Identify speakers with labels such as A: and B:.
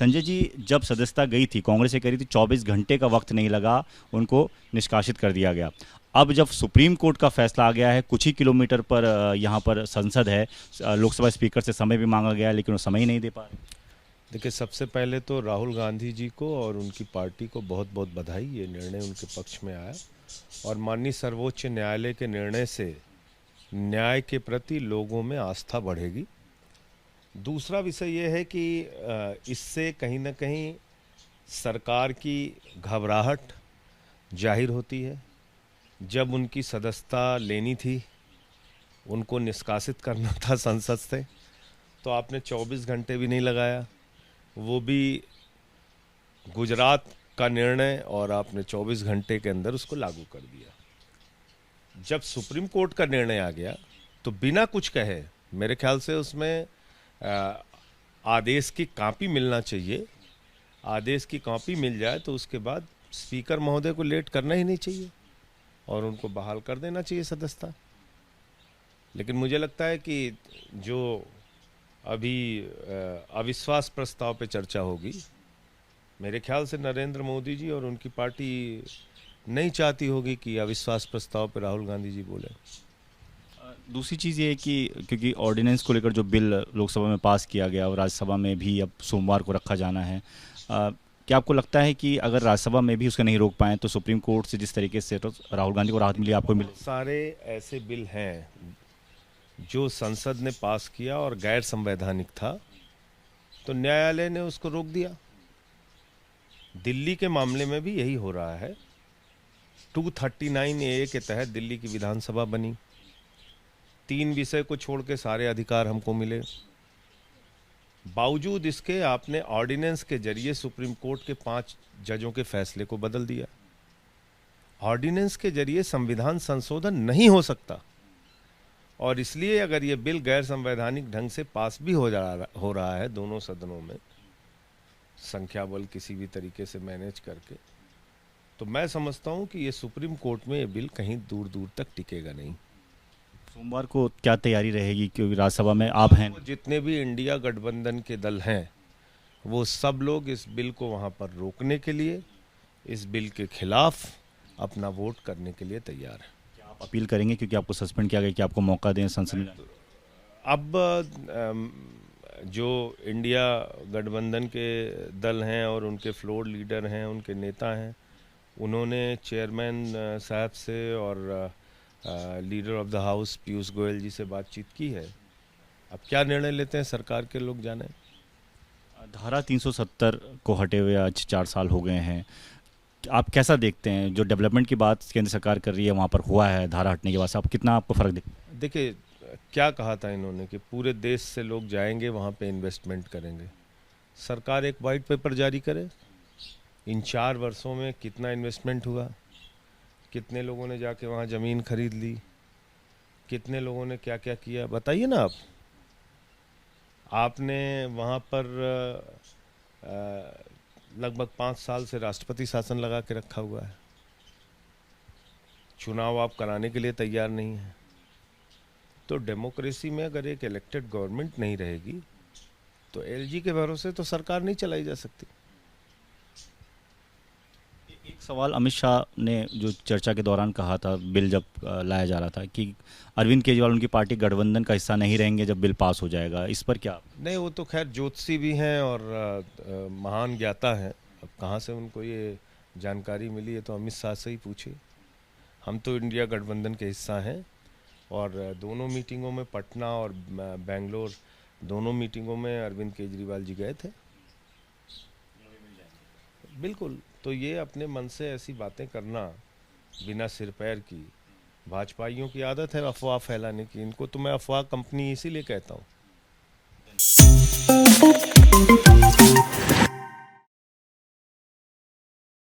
A: संजय जी, जब सदस्यता गई थी, कांग्रेस से करी थी, 24 घंटे का वक्त नहीं लगा, उनको निष्कासित कर दिया गया। अब जब सुप्रीम कोर्ट का फैसला आ गया है, कुछ ही किलोमीटर पर यहाँ पर संसद है, लोकसभा स्पीकर से समय भी मांगा गया है, लेकिन वो समय ही नहीं दे पा रहे।
B: देखिए, सबसे पहले तो राहुल गांधी जी को और उनकी पार्टी को बहुत बहुत बधाई। ये निर्णय उनके पक्ष में आया और माननीय सर्वोच्च न्यायालय के निर्णय से न्याय के प्रति लोगों में आस्था बढ़ेगी। दूसरा विषय ये है कि इससे कहीं ना कहीं सरकार की घबराहट जाहिर होती है। जब उनकी सदस्यता लेनी थी, उनको निष्कासित करना था संसद से, तो आपने 24 घंटे भी नहीं लगाया, वो भी गुजरात का निर्णय, और आपने 24 घंटे के अंदर उसको लागू कर दिया। जब सुप्रीम कोर्ट का निर्णय आ गया तो बिना कुछ कहे, मेरे ख्याल से उसमें आदेश की कॉपी मिलना चाहिए। आदेश की कॉपी मिल जाए तो उसके बाद स्पीकर महोदय को लेट करना ही नहीं चाहिए और उनको बहाल कर देना चाहिए सदस्यता। लेकिन मुझे लगता है कि जो अभी अविश्वास प्रस्ताव पे चर्चा होगी, मेरे ख्याल से नरेंद्र मोदी जी और उनकी पार्टी नहीं चाहती होगी कि अविश्वास प्रस्ताव पे राहुल गांधी जी बोले।
A: दूसरी चीज़ ये है कि क्योंकि ऑर्डिनेंस को लेकर जो बिल लोकसभा में पास किया गया और राज्यसभा में भी अब सोमवार को रखा जाना है, क्या आपको लगता है कि अगर राज्यसभा में भी उसका नहीं रोक पाए तो सुप्रीम कोर्ट से जिस तरीके से तो राहुल गांधी को राहत मिली, आपको मिले?
B: सारे ऐसे बिल हैं जो संसद ने पास किया और गैर संवैधानिक था, तो न्यायालय ने उसको रोक दिया। दिल्ली के मामले में भी यही हो रहा है। 239A के तहत दिल्ली की विधानसभा बनी। 3 विषय को छोड़ के सारे अधिकार हमको मिले। बावजूद इसके आपने ऑर्डिनेंस के जरिए सुप्रीम कोर्ट के 5 जजों के फैसले को बदल दिया। ऑर्डिनेंस के जरिए संविधान संशोधन नहीं हो सकता, और इसलिए अगर ये बिल गैर संवैधानिक ढंग से पास भी हो रहा है दोनों सदनों में, संख्या बल किसी भी तरीके से मैनेज करके, तो मैं समझता हूं कि ये सुप्रीम कोर्ट में ये बिल कहीं दूर दूर तक टिकेगा नहीं।
A: सोमवार को क्या तैयारी रहेगी, क्योंकि राज्यसभा में आप हैं?
B: जितने भी इंडिया गठबंधन के दल हैं, वो सब लोग इस बिल को वहां पर रोकने के लिए, इस बिल के खिलाफ अपना वोट करने के लिए तैयार हैं।
A: क्या आप अपील करेंगे, क्योंकि आपको सस्पेंड किया गया, कि आपको मौका दें संसद में?
B: अब जो इंडिया गठबंधन के दल हैं और उनके फ्लोर लीडर हैं, उनके नेता हैं, उन्होंने चेयरमैन साहब से और leader of the house Piyush Goyal ji से बातचीत की है। अब क्या निर्णय लेते हैं सरकार के लोग जाने।
A: धारा 370 को हटे हुए आज 4 साल हो गए हैं। आप कैसा देखते हैं जो डेवलपमेंट की बात केंद्र सरकार कर रही है, वहाँ पर हुआ है धारा हटने के बाद से, आप कितना आपको फ़र्क दिखता है?
B: देखिए, क्या कहा था इन्होंने कि पूरे देश से लोग जाएंगे, वहाँ पे इन्वेस्टमेंट करेंगे। सरकार एक वाइट पेपर जारी करे, इन 4 वर्षों में कितना इन्वेस्टमेंट हुआ, कितने लोगों ने जाके वहाँ ज़मीन खरीद ली, कितने लोगों ने क्या क्या किया, बताइए ना आप। आपने वहाँ पर लगभग 5 साल से राष्ट्रपति शासन लगा के रखा हुआ है। चुनाव आप कराने के लिए तैयार नहीं है। तो डेमोक्रेसी में अगर एक इलेक्टेड गवर्नमेंट नहीं रहेगी तो एलजी के भरोसे तो सरकार नहीं चलाई जा सकती।
A: एक सवाल अमित शाह ने जो चर्चा के दौरान कहा था, बिल जब लाया जा रहा था, कि अरविंद केजरीवाल उनकी पार्टी गठबंधन का हिस्सा नहीं रहेंगे जब बिल पास हो जाएगा, इस पर क्या?
B: नहीं, वो तो खैर ज्योतिषी भी हैं और महान ज्ञाता हैं। अब कहाँ से उनको ये जानकारी मिली है तो अमित शाह से ही पूछिए। हम तो इंडिया गठबंधन के हिस्सा हैं और दोनों मीटिंगों में, पटना और बेंगलोर दोनों मीटिंगों में अरविंद केजरीवाल जी गए थे। बिल्कुल। तो ये अपने मन से ऐसी बातें करना बिना सिर पैर की, भाजपाइयों की आदत है अफवाह फैलाने की। इनको तो मैं अफवाह कंपनी इसीलिए कहता हूँ।